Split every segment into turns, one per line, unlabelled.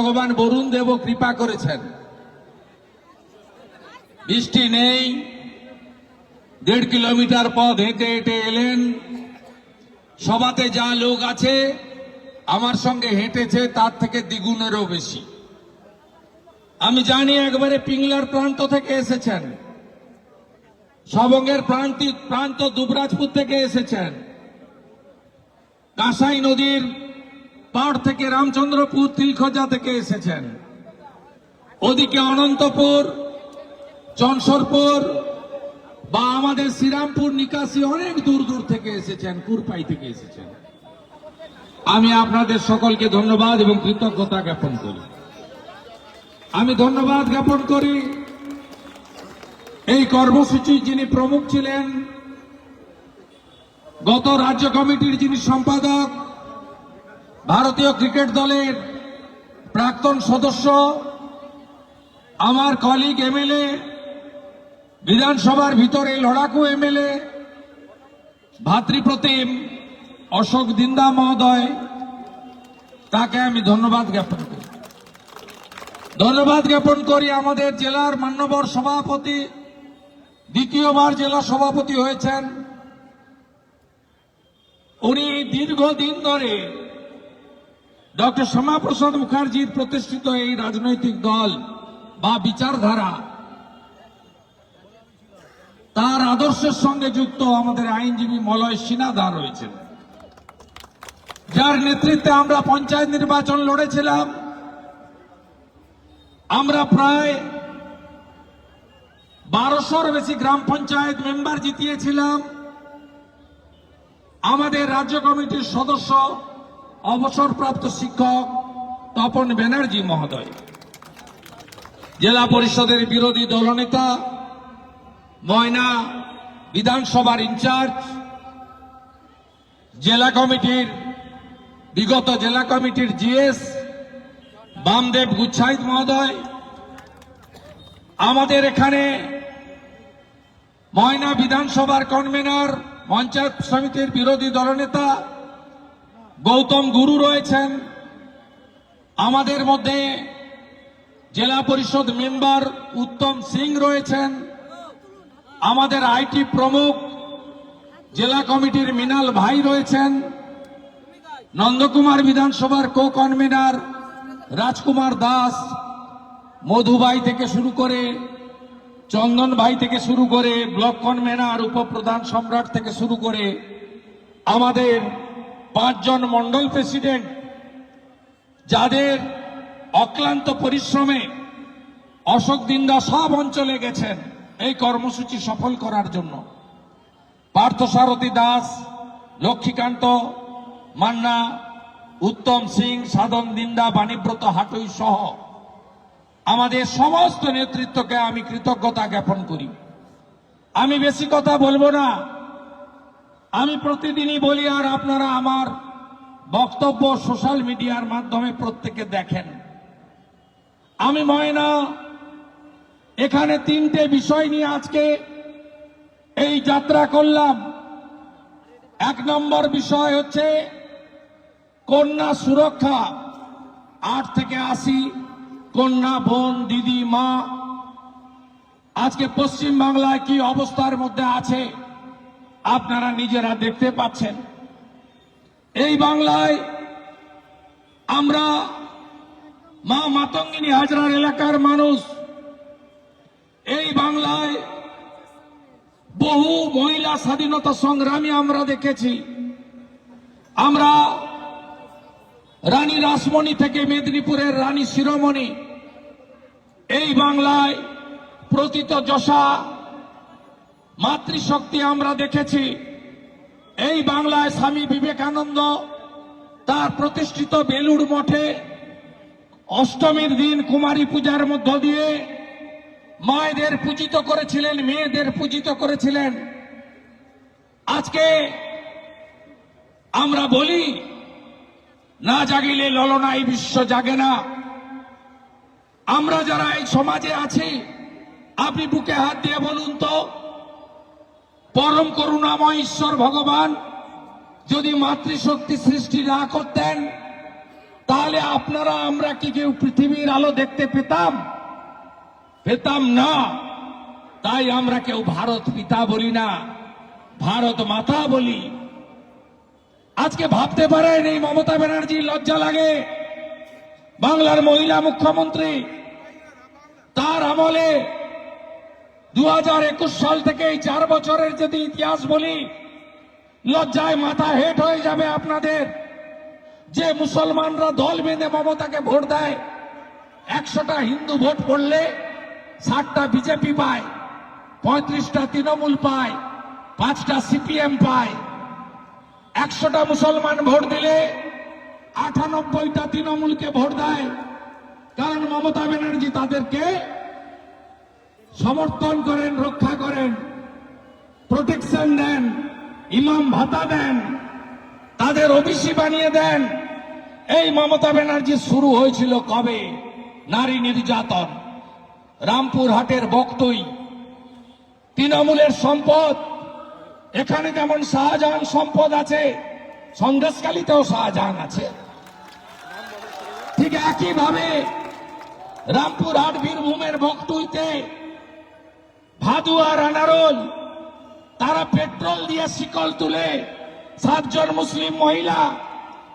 ভগবান বরুণ দেব কৃপা করেছেন। বৃষ্টি নেই, 1.5 কিলোমিটার পথ হেঁটে হেঁটে এলেন। সভাতে যা লোক আছে আমার সঙ্গে হেঁটেছে তার থেকে দ্বিগুণেরও বেশি। আমি জানি একবারে পিংলার প্রান্ত থেকে এসেছেন, সবঙ্গের প্রান্ত দুবরাজপুর থেকে এসেছেন, কাঁসাই নদীর পাড় থেকে রামচন্দ্রপুর তিলখোজা থেকে এসেছেন, ওদিকে অনন্তপুর, চনসরপুর বা আমাদের শ্রীরামপুর নিকাশি অনেক দূর দূর থেকে এসেছেন, কুরপাই থেকে এসেছেন। আমি আপনাদের সকলকে ধন্যবাদ এবং কৃতজ্ঞতা জ্ঞাপন করি। আমি ধন্যবাদ জ্ঞাপন করি এই কর্মসূচি যিনি প্রমুখ ছিলেন, গত রাজ্য কমিটির যিনি সম্পাদক, ভারতীয় ক্রিকেট দলের প্রাক্তন সদস্য, আমার কলিগ এমএলএ, বিধানসভার ভিতরে লড়াকু এমএলএ, ভাতৃপ্রতিম অশোক দিন্দা মহোদয়, তাকে আমি ধন্যবাদ জ্ঞাপন করি। ধন্যবাদ জ্ঞাপন করি আমাদের জেলার মান্যবর সভাপতি, দ্বিতীয়বার জেলা সভাপতি হয়েছেন। উনি দীর্ঘদিন ধরে ডক্টর শ্যামাপ্রসাদ মুখার্জির প্রতিষ্ঠিত এই রাজনৈতিক দল বা বিচারধারা, তার আদর্শের সঙ্গে যুক্ত আমাদের আইনজীবী মলয় সিনহা রয়েছেন, যার নেতৃত্বে আমরা পঞ্চায়েত নির্বাচন লড়েছিলাম। আমরা প্রায় 1200-র বেশি গ্রাম পঞ্চায়েত মেম্বার জিতিয়েছিলাম। আমাদের রাজ্য কমিটির সদস্য অবসরপ্রাপ্ত শিক্ষক তপন ব্যানার্জি মহোদয়, জেলা পরিষদের বিরোধী দলনেতা, ময়না বিধানসভার ইনচার্জ, জেলা কমিটির বিগত জেলা কমিটির জিএস বামদেব গুচ্ছাইত মহোদয়, আমাদের এখানে ময়না বিধানসভার কনভেনর, পঞ্চায়েত সমিতির বিরোধী দলনেতা গৌতম গুরু রয়েছেন, আমাদের মধ্যে জেলা পরিষদ মেম্বার উত্তম সিং রয়েছেন, আমাদের আইটি প্রমুখ জেলা কমিটির মিনাল ভাই রয়েছেন, নন্দকুমার বিধানসভার কো কনভেনর রাজকুমার দাস, মধু ভাই থেকে শুরু করে, চন্দন ভাই থেকে শুরু করে, ব্লক কনভেনর উপপ্রধান সম্রাট থেকে শুরু করে আমাদের 5 জন মন্ডল প্রেসিডেন্ট, যাদের অক্লান্ত পরিশ্রমে অশোক দিন্দা সব অঞ্চলে গেছেন এই কর্মসূচি সফল করার জন্য। পার্থসারথী দাস, লক্ষ্মীকান্ত মান্না, উত্তম সিং, সাধন দিন্দা, বাণীব্রত হাটুই সহ আমাদের সমস্ত নেতৃত্বকে আমি কৃতজ্ঞতা জ্ঞাপন করি। আমি বেশি কথা বলবো না, আমি প্রতিদিনই বলি, আর আপনারা আমার বক্তব্য সোশ্যাল মিডিয়ার মাধ্যমে প্রত্যেকে দেখেন। আমি ময়না এখানে 3টে বিষয় নিয়ে আজকে এই যাত্রা করলাম। 1 নম্বর বিষয় হচ্ছে কন্যা সুরক্ষা। 8 থেকে 80 কন্যা, বোন, দিদি, মা আজকে পশ্চিম বাংলায় কি অবস্থার মধ্যে আছে আপনারা নিজেরা দেখতে পাচ্ছেন। এই বাংলায় আমরা মা মাতঙ্গিনী হাজরার এলাকার মানুষ, এই বাংলায় বহু মহিলা স্বাধীনতা সংগ্রামী আমরা দেখেছি। আমরা রানী রাসমণি থেকে মেদিনীপুরের রানী শিরোমণি, এই বাংলায় প্রথিতযশা মাতৃশক্তি আমরা দেখেছি। এই বাংলায় স্বামী বিবেকানন্দ তার প্রতিষ্ঠিত বেলুড় মঠে অষ্টমীর দিন কুমারী পূজার মধ্য দিয়ে মায়েদের পূজিত করেছিলেন, মেয়েদের পূজিত করেছিলেন। আজকে আমরা বলি, না জাগিলে ললনাই বিশ্ব জাগে না। আমরা যারা এই সমাজে আছি, আপনি বুকে হাত দিয়ে বলুন তো, পরম করুণাময় ঈশ্বর ভগবান যদি মাতৃশক্তি সৃষ্টি না করতেন, তাহলে আপনারা আমরা কি কেউ পৃথিবীর আলো দেখতে পেতাম না। তাই আমরা কেউ ভারত পিতা বলি না, ভারত মাতা বলি। আজকে ভাবতে পারেন এই মমতা ব্যানার্জি লজ্জা লাগে, বাংলার মহিলা মুখ্যমন্ত্রী, তার আমলে 2021 সাল থেকে এই 4 বছরের যদি ইতিহাস বলি, লজ্জায় মাথা হেট হয়ে যাবে আপনাদের। যে মুসলমানরা দল বেঁধে মমতাকে ভোট দেয়, 100টা হিন্দু ভোট পড়লে 60টা বিজেপি পায়, 35টা তৃণমূল পায়, 5টা সিপিএম পায়। 100টা মুসলমান ভোট দিলে 98টা তৃণমূলকে ভোট দেয়, কারণ মমতা ব্যানার্জি তাদেরকে সমর্থন করেন, রক্ষা করেন, প্রোটেকশন দেন, ইমাম ভাতা দেন, তাদের ওবিসি বানিয়ে দেন। এই মমতা ব্যানার্জি শুরু হয়েছিল কবে? নারী নির্যাতন। রামপুরহাটের বক্তই তৃণমূলের সম্পদ। এখানে যেমন শাহজাহান সম্পদ আছে, সন্দেশখালীতেও শাহজাহান আছে। ঠিক একইভাবে রামপুরহাট বীরভূমের বক্তইতে ভাদু আর আনারোল, তারা পেট্রোল দিয়ে শিকল তুলে 7 জন মুসলিম মহিলা,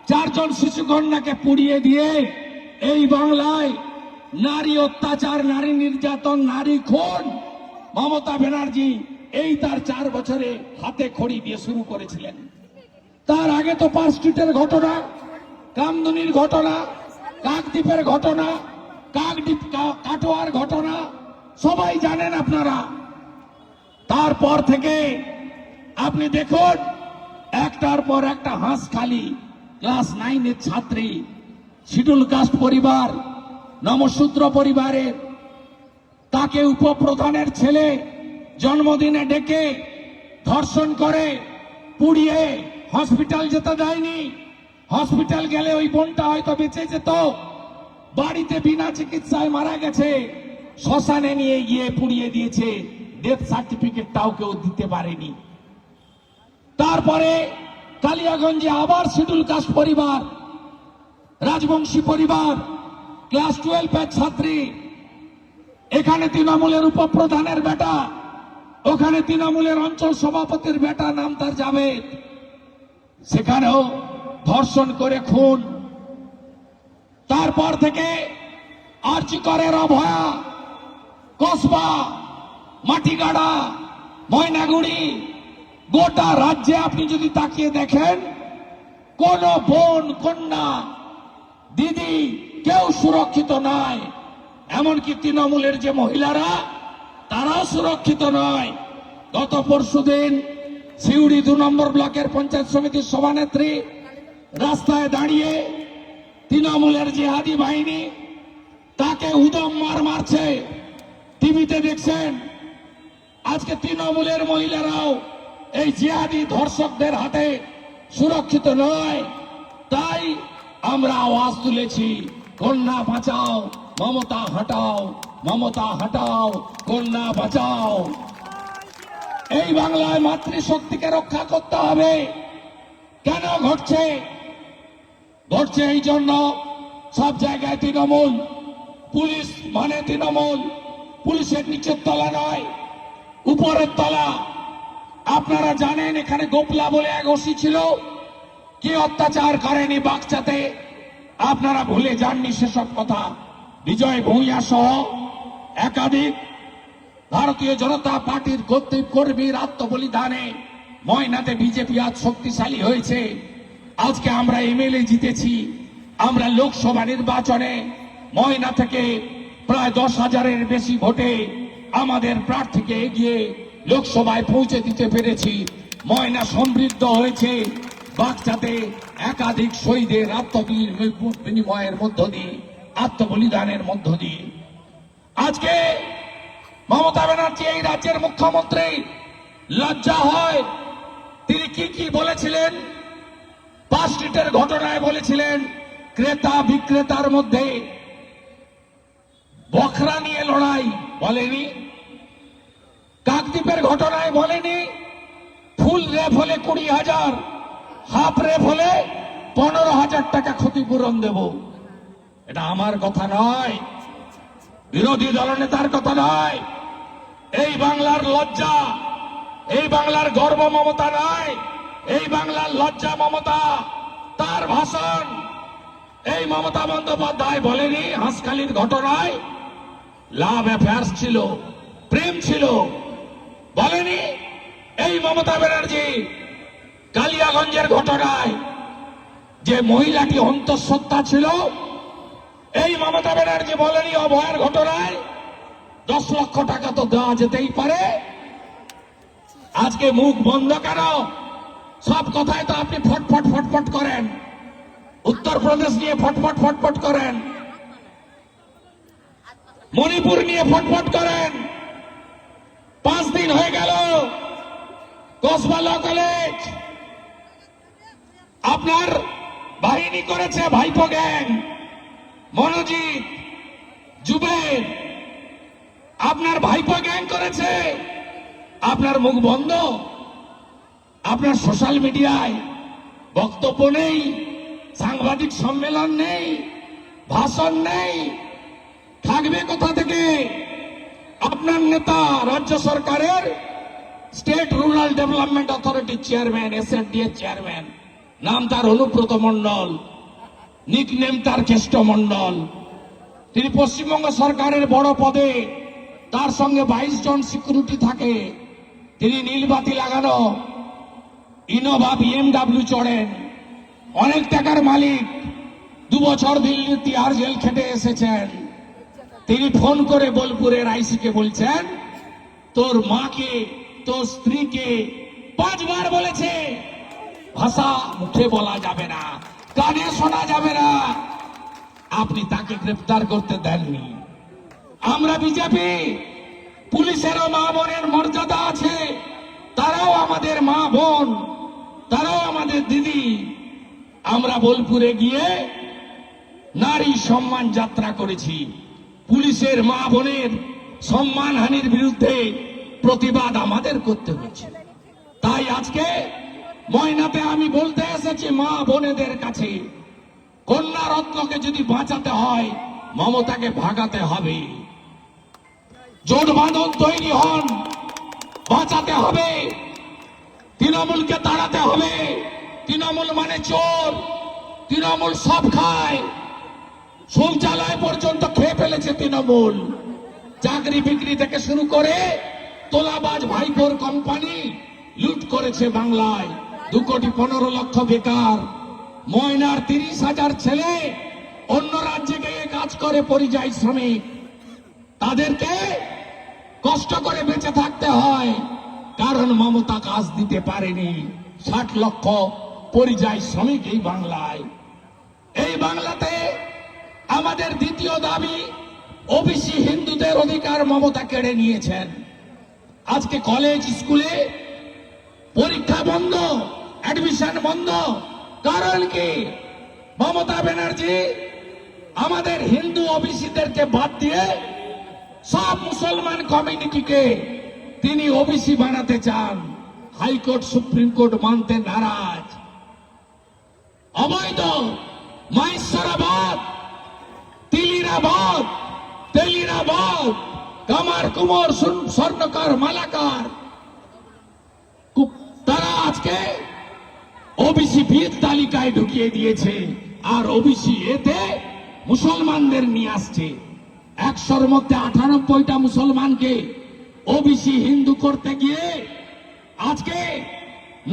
4 জন শিশু কন্যাকে পুড়িয়ে দিয়ে এই বাংলায় নারী অত্যাচার, নারী নির্যাতন, নারী খুন মমতা ব্যানার্জি এই তার 4 বছরে হাতে খড়ি দিয়ে শুরু করেছিলেন। তার আগে তো পার্ক স্ট্রিটের ঘটনা, কামদুনির ঘটনা, কাকদ্বীপের ঘটনা, কাকদ্বীপ কাটোয়ার ঘটনা সবাই জানেন আপনারা। তারপর থেকে আপনি দেখুন একটার পর একটা হাঁসখালি ক্লাস 9-এর ছাত্রী, শিডিউল কাস্ট পরিবার, নমশূদ্র পরিবারের, তাকে উপপ্রধানের ছেলে জন্মদিনে ডেকে ধর্ষণ করে পুড়িয়ে হসপিটাল যেতে দেয়নি। হসপিটাল গেলে ওই বোনটা হয়তো বেঁচে যেত, বাড়িতে বিনা চিকিৎসায় মারা গেছে, শ্মশানে নিয়ে গিয়ে পুড়িয়ে দিয়েছে, ডেথ সার্টিফিকেটটাও কেউ দিতে পারেনি। তারপরে কালিয়াগঞ্জে আবার শিডিউল কাস্ট পরিবার, রাজবংশী পরিবার, ক্লাস 12-এর ছাত্রী, এখানে তৃণমূলের উপপ্রধানের বেটা, ওখানে তৃণমূলের অঞ্চল সভাপতির বেটা, নাম তার জাভেদ, সেখানেও ধর্ষণ করে খুন। তারপর থেকে আরজিকরের অভয়া, কসবা, মাটিগাড়া, ময়নাগুড়ি, গোটা রাজ্যে আপনি যদি তাকিয়ে দেখেন, কোন বোন, কন্যা, দিদি কেউ সুরক্ষিত নয়। এমনকি তৃণমূলের যে মহিলারা, তারাও সুরক্ষিত নয়। গত পরশুদিন সিউড়ি 2 নম্বর ব্লকের পঞ্চায়েত সমিতির সভানেত্রী রাস্তায় দাঁড়িয়ে তৃণমূলের জিহাদি বাহিনী তাকে উদম মারছে, টিভিতে দেখছেন। আজকে তৃণমূলের মহিলারাও এই জিহাদি ধর্ষকদের হাতে সুরক্ষিত নয়। তাই আমরা আওয়াজ তুলেছি, কন্যা বাঁচাও, মমতা হটাও, মমতা হটাও, কন্যা বাঁচাও। এই বাংলায় মাতৃশক্তিকে রক্ষা করতে হবে। কেন ঘটছে? ঘটছে এই জন্য সব জায়গায় তৃণমূল, পুলিশ মানে তৃণমূল, পুলিশের নিচের তলা নয়, উপরের তলা। আপনারা জানেন এখানে গোপলা বলে এক ওসি ছিল, কি অত্যাচার করেনি বাগচাতে? আপনারা ভুলে যাননি সেসব কথা। বিজয় ভূঁইয়া সহ একাধিক ভারতীয় জনতা পার্টির কর্মীর আত্মবলিদানে ময়নাতে বিজেপি আজ শক্তিশালী হয়েছে। আজকে আমরা এমএলএ জিতেছি। আমরা লোকসভা নির্বাচনে ময়না থেকে প্রায় 10,000-এর বেশি ভোটে আমাদের প্রার্থীকে এগিয়ে লোকসভায় পৌঁছে দিতে পেরেছি। ময়না সমৃদ্ধ হয়েছে বাগচাতে একাধিক শহীদের বিনিময়ের মধ্য দিয়ে, আত্মবলিদানের মধ্য দিয়ে। আজকে মমতা ব্যানার্জি এই রাজ্যের মুখ্যমন্ত্রী, লজ্জা হয় তিনি কি বলেছিলেন? পার্ক স্ট্রিটের ঘটনায় বলেছিলেন ক্রেতা বিক্রেতার মধ্যে বখরা নিয়ে লড়াই, বলেনি। কাকদ্বীপের ঘটনায় বলেনি ফুল রেপ হলে 20,000, হাফ রেপ হলে 15,000 টাকা ক্ষতিপূরণ দেব। এটা আমার কথা নয়, বিরোধী দলনেতার কথা নয়। এই বাংলার লজ্জা, এই বাংলার গর্ব মমতা নয়, এই বাংলার লজ্জা মমতা। তার ভাষণ এই মমতা বন্দ্যোপাধ্যায় বলেনি হাঁসখালির ঘটনায় লাভ অ্যাফেয়ার্স ছিল, প্রেম ছিল, বলেনি এই মমতা ব্যানার্জি কালিয়াগঞ্জের ঘটনায় যে মহিলাটি অন্তঃসত্ত্বা ছিল, এই মমতা ব্যানার্জি বলেনি অভয়ের ঘটনায় 10 লক্ষ টাকা তো দেওয়া যেতেই পারে। আজকে মুখ বন্ধ কেন? সব কথায় তো আপনি ফটফট ফটফট করেন, উত্তরপ্রদেশ নিয়ে ফটফট ফটফট করেন, মণিপুর নিয়ে ফটফট করেন। 5 দিন হয়ে গেল কসবা ল কলেজ আপনার বাহিনী করেছে, ভাইপো গ্যাং, মনোজিৎ, জুবের, আপনার ভাইপো গ্যাং করেছে। আপনার মুখ বন্ধ, আপনার সোশ্যাল মিডিয়ায় বক্তব্য নেই, সাংবাদিক সম্মেলন নেই, ভাষণ নেই, থাকবে কোথা থেকে? আপনার নেতা রাজ্য সরকারের state rural development authority chairman, SNDA chairman, নাম তার অনুব্রত মণ্ডল, নিকনেম তার কেষ্ট মণ্ডল। তিনি পশ্চিমবঙ্গ সরকারের বড় পদে, তার সঙ্গে 22 জন সিকিউরিটি থাকে। তিনি নীলবাতি লাগানো ইনোভা BMW চড়েন, অনেক টাকার মালিক, 2 বছর দিল্লি তিহার জেল খেটে এসেছেন। তিনি ফোন করে বোলপুরের আইসিকে বলছেন তোর মাকে, তোর স্ত্রীকে 5 বার বলেছে, ভাষা মুখে বলা যাবে না, কানে শোনা যাবে না, আপনি তাকে গ্রেফতার করতে দেননি। আমরা বিজেপি, পুলিশেরও মা বোনের মর্যাদা আছে, তারাও আমাদের মা বোন, তারাও আমাদের দিদি। আমরা বোলপুরে গিয়ে নারী সম্মান যাত্রা করেছি, পুলিশের মা বোনের সম্মানহানির বিরুদ্ধে প্রতিবাদ আমাদের করতে হচ্ছে। তাই আজকে ময়নাতে আমি বলতে এসেছি মা বোনেদের কাছে, কন্যা রত্নকে যদি বাঁচাতে হয় মমতাকে ভাগাতে হবে। জোট বাঁধন তৈরি হন, বাঁচাতে হবে, তৃণমূলকে তাড়াতে হবে। তৃণমূল মানে চোর, তৃণমূল সব খায়, শৌচালয় পর্যন্ত খেয়ে ফেলেছে তৃণমূল। চাকরি বিক্রি থেকে শুরু করে তোলাবাজ ভাইপোর কোম্পানি লুট করেছে বাংলায়। 2,15,00,000 বেকার, ময়নার 30,000 ছেলে অন্য রাজ্যে গিয়ে কাজ করে পরিযায়ী শ্রমিক, তাদেরকে কষ্ট করে বেঁচে থাকতে হয়, কারণ মমতা কাজ দিতে পারেনি। 60 লক্ষ পরিযায়ী শ্রমিক এই বাংলায়। এই বাংলাতে আমাদের দ্বিতীয় দাবি, ওবিসি হিন্দুদের অধিকার মমতা কেড়ে নিয়েছেন। আজকে কলেজ স্কুলে পরীক্ষা বন্ধ, অ্যাডমিশন বন্ধ, কারণ কি? মমতা ব্যানার্জি আমাদের হিন্দু ওবিসিদেরকে বাদ দিয়ে সব মুসলমান কমিউনিটিকে তিনি ওবিসি বানাতে চান। হাইকোর্ট সুপ্রিম কোর্ট মানতে নারাজ। অবৈধ মাহেশ্বরাবাদ, তিলিরাবাদ, তেলিরাবাদ, কামার কুমার, স্বর্ণকার, মালাকার, তারা আজকে ওবিসি বিয়ের তালিকায় ঢুকিয়ে দিয়েছে, আর ওবিসি এতে মুসলমানদের নিয়ে আসছে। 100-র মধ্যে 98টা মুসলমানকে ওবিসি হিন্দু করতে গিয়ে আজকে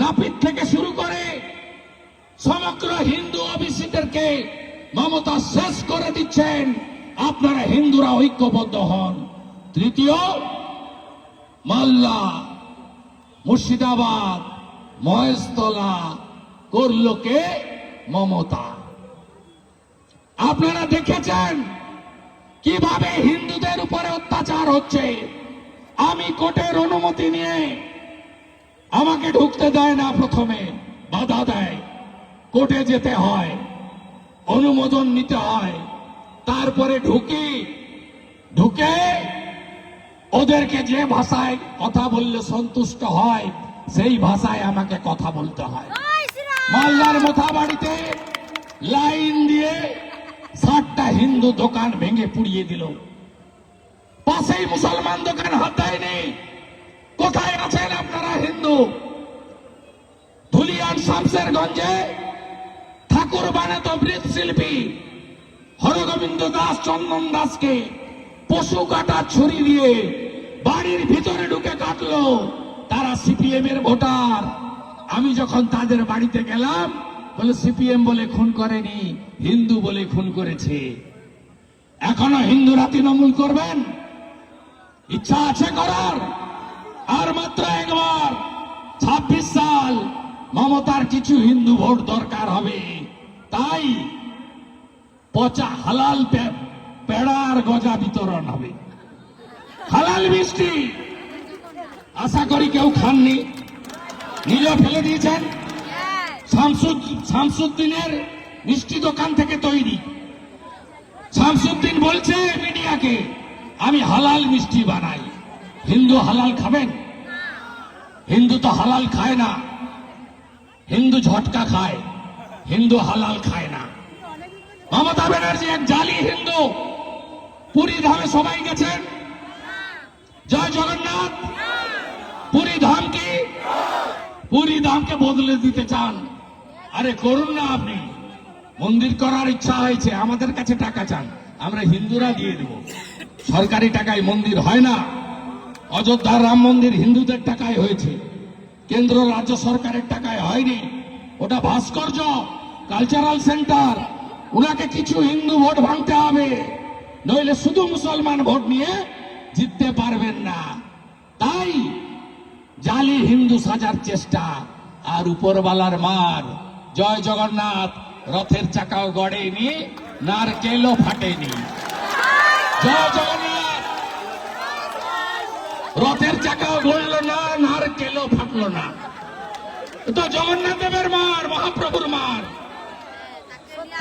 নাপিত থেকে শুরু করে সমগ্র হিন্দু ওবিসিদেরকে মমতা শেষ করে দিচ্ছেন। আপনারা হিন্দুরা ঐক্যবদ্ধ হন। তৃতীয়, মালদা, মুর্শিদাবাদ, মহেশতলা করল কে? মমতা। আপনারা দেখেছেন কিভাবে হিন্দুদের উপরে অত্যাচার হচ্ছে। আমি কোর্টের অনুমতি নিয়ে, আমাকে ঢুকতে দেয় না, প্রথমে বাধা দেয়, কোর্টে যেতে হয়, অনুমোদন নিতে হয়, তারপরে ঢুকে ওদেরকে যে ভাষায় কথা বললে সন্তুষ্ট হয় সেই ভাষায় আমাকে কথা বলতে হয়। মালদার মোথাবাড়িতে লাইন দিয়ে 60টা হিন্দু দোকান ভেঙে পুড়িয়ে দিল। পাশেই মুসলমান দোকান হাত দেয়নি। কোথায় আছেন আপনারা হিন্দু? ধুলিয়ান শামসেরগঞ্জে ঠাকুর বানাতো মৃৎশিল্পী হরগোবিন্দ দাস চন্দন দাসকে পশু কাটা ছুরি দিয়ে বাড়ির ভিতরে ঢুকে কাটলো। তারা সিপিএম এর ভোটার। আমি যখন তাদের বাড়িতে গেলাম, বলে সিপিএম বলে খুন করেনি, হিন্দু বলে খুন করেছে। এখনো হিন্দুরা তৃণমূল করবেন? ইচ্ছা আছে করার? আর মাত্র একবার 26 সাল মমতার কিছু হিন্দু ভোট দরকার হবে। তাই পচা হালাল পেড়ার গজা বিতরণ হবে, হালাল মিষ্টি। আশা করি কেউ খাননি, নিজেও ফেলে দিয়েছেন। শামসুদ্দিনের মিষ্টি দোকান থেকে তৈরি। শামসুদ্দিন বলছে মিডিয়াকে, আমি হালাল মিষ্টি বানাই। হিন্দু হালাল খাবেন? হিন্দু তো হালাল খায় না, হিন্দু ঝটকা খায়, হিন্দু হালাল খায় না। মমতা ব্যানার্জি এক জালি হিন্দু। পুরী ধামে সবাই গেছেন? জয় জগন্নাথ। পুরী ধাম কি? পুরী ধামকে বদলে দিতে চান? আরে করুন না। আপনি মন্দির করার ইচ্ছা হয়েছে, আমাদের কাছে টাকা চান, আমরা হিন্দুরা দিয়ে দেব। সরকারি টাকায় মন্দির হয় না। অযোধ্যার রাম মন্দির হিন্দুদের টাকায় হয়েছে, কেন্দ্র রাজ্য সরকারের টাকায় হয়নি। ওটা ভাস্কর্য, কালচারাল সেন্টার। ওনাকে কিছু হিন্দু ভোট ভাঙতে হবে, নইলে শুধু মুসলমান ভোট নিয়ে জিততে পারবেন না। তাই জালি হিন্দু সাজার চেষ্টা, আর উপরওয়ালার মার। জয় জগন্নাথ। রথের চাকাও গড়েনি, নারকেলও ফাটেনি। জয় জগন্নাথ। রথের চাকাও গড়ল না, নারকেলও ফাটলো না। তো জগন্নাথ দেবের মার, মহাপ্রভুর মার।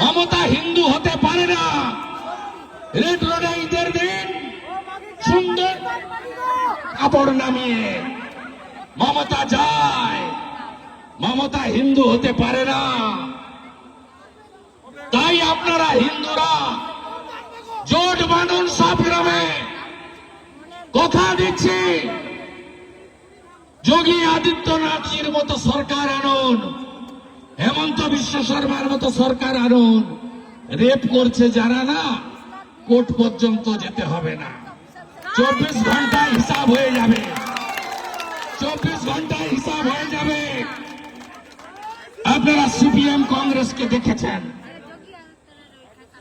মমতা হিন্দু হতে পারে না। রেড রোডে ঈদের দিন সুন্দর কাপড় নামিয়ে মমতা যায়। মমতা হিন্দু হতে পারে না। তাই আপনারা হিন্দুরা জোট বাঁধুন সব গ্রামে। কথা দিচ্ছি, যোগী আদিত্যনাথজির মতো সরকার আনুন, হেমন্ত বিশ্ব শর্মার মতো সরকার আনুন। রেপ করছে যারা না, কোর্ট পর্যন্ত যেতে হবে না। 24 ঘন্টায় হিসাব হয়ে যাবে। 24 ঘন্টায় হিসাব হয়ে যাবে। আপনারা সিপিএম কংগ্রেসকে দেখেছেন,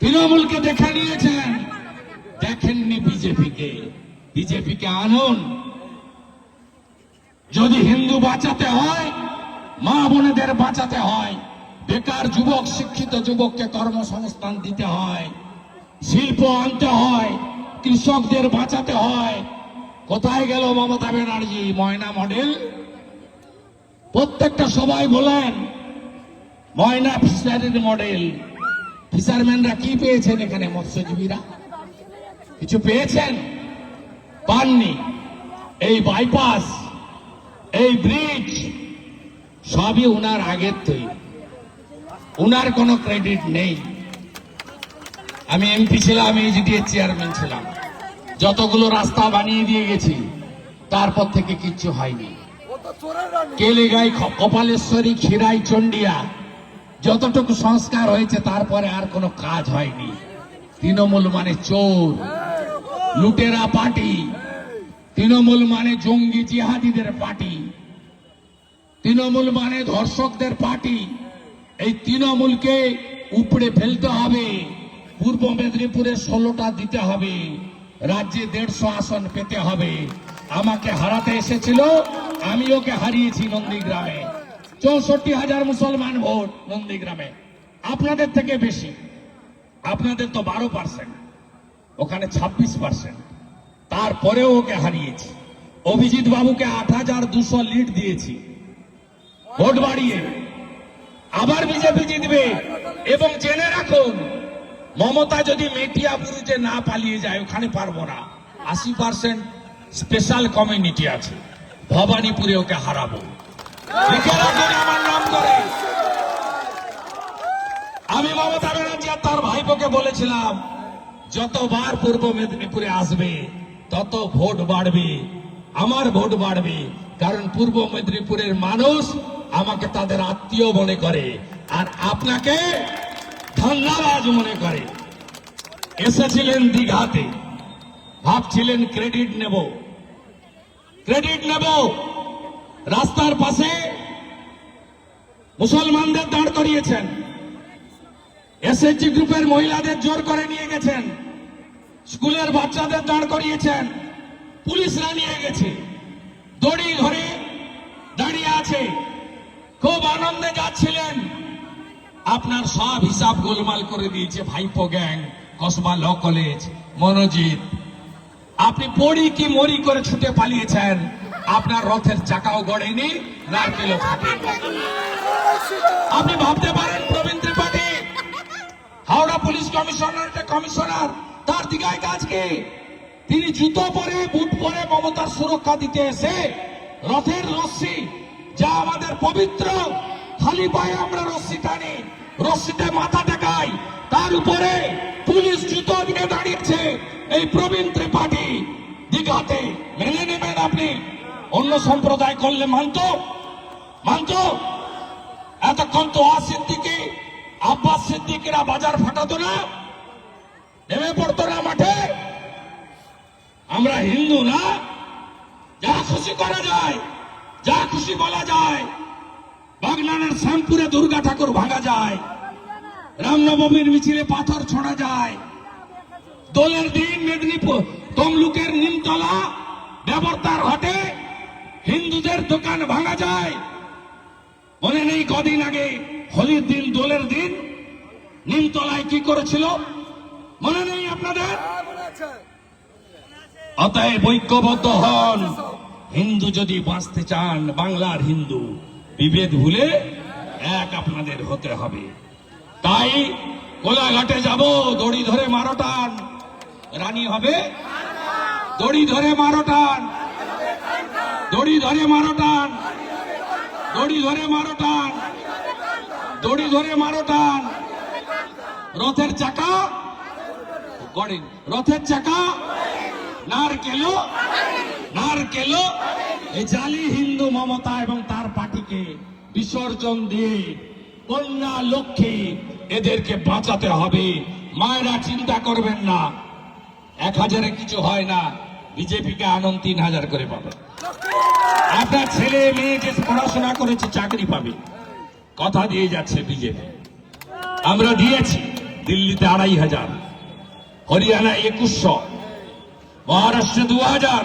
তৃণমূলকে দেখে নিয়েছেন, দেখেননি বিজেপিকে। বিজেপিকে আনুন। যদি হিন্দু বাঁচাতে হয়, মা বোনেদের বাঁচাতে হয়, বেকার যুবক শিক্ষিত যুবককে কর্মসংস্থান দিতে হয়, শিল্প আনতে হয়, কৃষকদের বাঁচাতে হয়। কোথায় গেল মমতা ব্যানার্জি? ময়না মডেল। প্রত্যেকটা সবাই বলেন ময়না ফিশারির মডেল। ফিশারম্যানরা কি পেয়েছেন এখানে? মৎস্যজীবীরা কিছু পেয়েছেন? পাননি। এই বাইপাস, এই ব্রিজ সবই উনার আগের তৈরি, উনার কোনো ক্রেডিট নেই। আমি এমপি ছিলাম, এজিডিএর চেয়ারম্যান ছিলাম, যতগুলো রাস্তা বানিয়ে দিয়ে গেছি, তারপর থেকে কিচ্ছু হয়নি। কেলেগাই, কপালেশ্বরী, খিরাই, চন্ডিয়া যতটুকু সংস্কার হয়েছে, তারপরে আর কোনো কাজ হয়নি। তৃণমূল মানে চোর, লুটেরা পার্টি। তৃণমূল মানে জঙ্গি জিহাদিদের পার্টি। তৃণমূল মানে ধর্ষকদের পার্টি। এই তৃণমূলকে উপড়ে ফেলতে হবে। পূর্ব মেদিনীপুরে 16টা দিতে হবে, রাজ্যে 150 আসন পেতে হবে। আমাকে হারাতে এসেছিল, আমি ওকে হারিয়েছি নন্দীগ্রামে। 64,000 মুসলমান ভোট নন্দীগ্রামে, আপনাদের থেকে বেশি। আপনাদের তো 12%, ওখানে 26%। তারপরেও ওকে হারিয়েছি। অভিজিৎ বাবুকে 8,200 লিড দিয়েছি ভোট বাড়িয়ে। আবার বিজেপি জিতবে। এবং জেনে রাখুন, মমতা যদি মেটিয়া বুরুজে না পালিয়ে যায়, ওখানে পারবো না। 80% স্পেশাল কমিউনিটি আছে, ভবানীপুরে ওকে হারাবো। লিখে রাখুন আমার নাম করে। আমি মমতা ব্যানার্জি আর তার ভাইপোকে বলেছিলাম যতবার পূর্ব মেদিনীপুরে আসবে তত ভোট বাড়বে, আমার ভোট বাড়বে, কারণ পূর্ব মেদিনীপুরের মানুষ আমাকে তাদের আত্মীয় মনে করে আর আপনাকে ধন্যবাদ মনে করে। এসেছিলেন দীঘাতে, ভাবছিলেন ক্রেডিট নেব, রাস্তার পাশে মুসলমানদের দাঁড় করিয়েছেন, এসএসজি গ্রুপের মহিলাদের জোর করে নিয়ে গেছেন, স্কুলের বাচ্চাদের দাঁড় করিয়েছেন, পুলিশরা নিয়ে গেছে, দড়ি ধরে দাঁড়িয়ে আছে, খুব আনন্দে যাচ্ছিলেন। আপনার সব হিসাব গোলমাল করে দিয়েছে ভাইপো gang, Kasba law college, Monojit. আপনি পড়ি কি মরি করে ছুটে পালিয়েছেন, আপনার রথের চাকাও গড়েনি, নারকেলও ফাটেনি। আপনি ভাবতে পারেন প্রবীণ ত্রিপাঠী হাওড়া পুলিশ কমিশনার তার দিঘায় কাজ কি? তিনি জুতো পরে বুট পরে মমতার সুরক্ষা দিতে এসে রথের রশ্মি যা আমাদের পবিত্র, খালি পায়ে আমরা রশ্মি টানি, রশ্মিতে মাথা টেকাই, তার উপরে পুলিশ জুতো দিয়ে দাঁড়িয়েছে এই প্রবীণ ত্রিপাঠী দীঘাতে। মেনে নেবেন আপনি? অন্য সম্প্রদায় করলে মানত? এতক্ষণ তো সিদ্দিকী, আব্বাস সিদ্দিকীরা বাজার ফাটাতো না, নেমে পড়তো না মাঠে? আমরা হিন্দু না? যা খুশি করা যায়, যা খুশি বলা যায়। বাগনানের শ্যামপুরে দুর্গা ঠাকুর ভাঙা যায়, রামনবমীর মিছিলে পাথর ছোড়া যায়, দোলের দিন মেদিনীপুর তমলুকের নিমতলা ব্যবর্তার হাটে হিন্দুদের দোকান ভাঙা যায়। মনে নেই কদিন আগে হোলির দিন, দোলের দিন নিমতলায় কি করেছিল? মনে নেই আপনাদের? অতএব ঐক্যবদ্ধ হন। হিন্দু যদি বাঁচতে চান, বাংলার হিন্দু, বিভেদ ভুলে এক আপনাদের হতে হবে। তাই কোলাঘাটে যাব, দড়ি ধরে মারো টান, রানী হবে দড়ি ধরে মারো টান, দড়ি ধরে মারো টান, দড়ি ধরে মারো টান, দড়ি ধরে মারো টান। রথের চাকা গড়েন, রথের চাকা নারকেলো এই জালি হিন্দু মমতা এবং তার পার্টিকে বিসর্জন দিয়ে কন্যা লক্ষ্মী এদেরকে বাঁচাতে হবে। মায়েরা চিন্তা করবেন না, 1000-এ কিছু হয় না, বিজেপিকে আনন্দ 3000 করে পাবে। আপনার ছেলে মেয়ে যে পড়াশোনা করেছে চাকরি পাবে, কথা দিয়ে যাচ্ছে বিজেপি। আমরা দিয়েছি দিল্লিতে 2500, হরিয়ানায় 2100, মহারাষ্ট্রে 2000,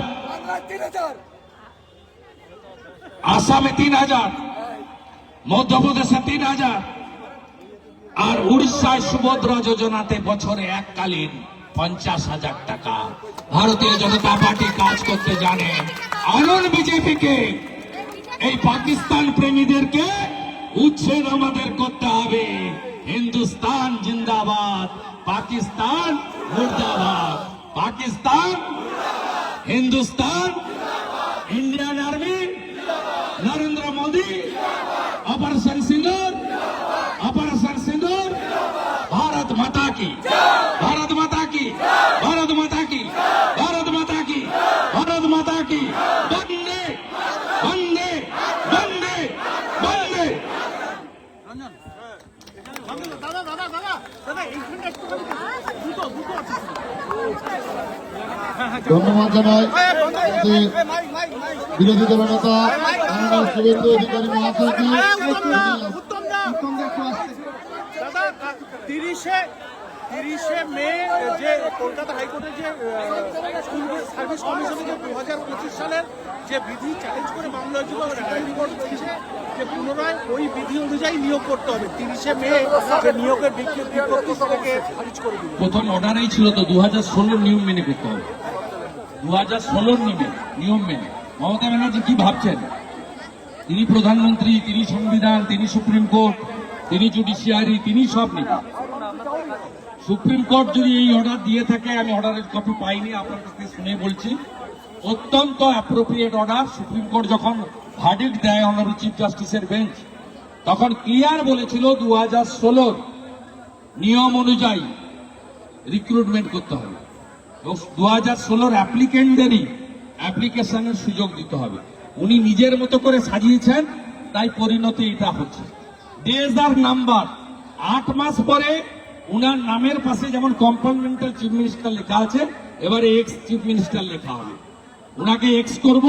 আসামে 3000, মধ্যপ্রদেশে 3000, আর উড়িষ্যায় সুভদ্রা যোজনাতে বছরে এককালীন 50,000 টাকা। ভারতীয় জনতা পার্টি কাজ করতে জানে। আনন্দ বিজেপিকে, এই পাকিস্তান প্রেমীদেরকে উচ্ছেদ আমাদের করতে হবে। হিন্দুস্তান জিন্দাবাদ, পাকিস্তান মুর্দাবাদ। Pakistan, Hindustan, Indian army, Narendra Modi, operation Sindoor, operation Sindoor. Bharat माता की, भारत माता की, भारत माता की, भारत माता की, भारत माता की। वंदे वंदे वंदे वंदे।
ধন্যবাদ জানাই বিরোধী দলনেতা মাননীয় শুভেন্দু অধিকারী মহাশয়কে।
30শে মে যে কলকাতা হাইকোর্টের যে স্কুল সার্ভিস কমিশনে যে 2025 সালের যে বিধি চ্যালেঞ্জ করে মামলা হয়েছিল, হাইকোর্ট বলছে যে পুনরায় ওই বিধি অনুযায়ী নিয়োগ করতে হবে। 30শে মে যে নিয়োগের বিজ্ঞপ্তি সেটাকে খারিজ করে দিল।
প্রথম অর্ডারেই ছিল তো 2016 নিয়ম মেনে করতে হবে। 2016 নিয়ম মেনে। মমতা ব্যানার্জি কি ভাবছেন? তিনি প্রধানমন্ত্রী, তিনি সংবিধান, তিনি সুপ্রিম কোর্ট, তিনি জুডিশিয়ারি, তিনি সব নেই। সুপ্রিম কোর্ট যদি এই অর্ডার দিয়ে থাকে, আমি অর্ডারের কপি পাইনি, আপনার কাছ থেকে শুনে বলছি, অত্যন্ত অ্যাপ্রোপ্রিয়েট অর্ডার। সুপ্রিম কোর্ট যখন ভার্ডিক্ট দেয় অনারেবল চিফ জাস্টিসের বেঞ্চ, তখন ক্লিয়ার বলেছিল 2016 নিয়ম অনুযায়ী রিক্রুটমেন্ট করতে হবে। 2016 অ্যাপ্লিকেন্টদেরই অ্যাপ্লিকেশনের সুযোগ দিতে হবে। উনি নিজের মতো করে সাজিয়েছেন, তাই পরিণতি এটা হচ্ছে। ডেজ আর নাম্বার, 8 মাস পরে উনার নামের পাশে যেমন কম্পার্টমেন্টাল চিফ মিনিস্টার লেখা আছে, এবারে এক্স চিফ মিনিস্টার লেখা হবে। উনাকে এক্স করব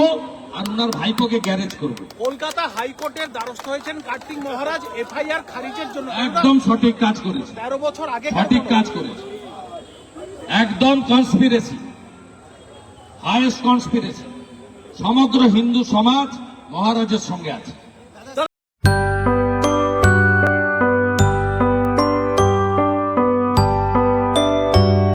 আর উনার ভাইপোকে গ্যারেজ করব।
কলকাতা হাইকোর্টের দ্বারস্থ হয়েছেন কার্তিক মহারাজ এফআইআর খারিজের জন্য।
একদম সঠিক কাজ করেছে,
13 বছর আগে
সঠিক কাজ করেছে। একদম কনস্পিরেসি, হাইয়েস্ট কনস্পিরেসি। সমগ্র হিন্দু সমাজ মহারাজের সঙ্গে আছে।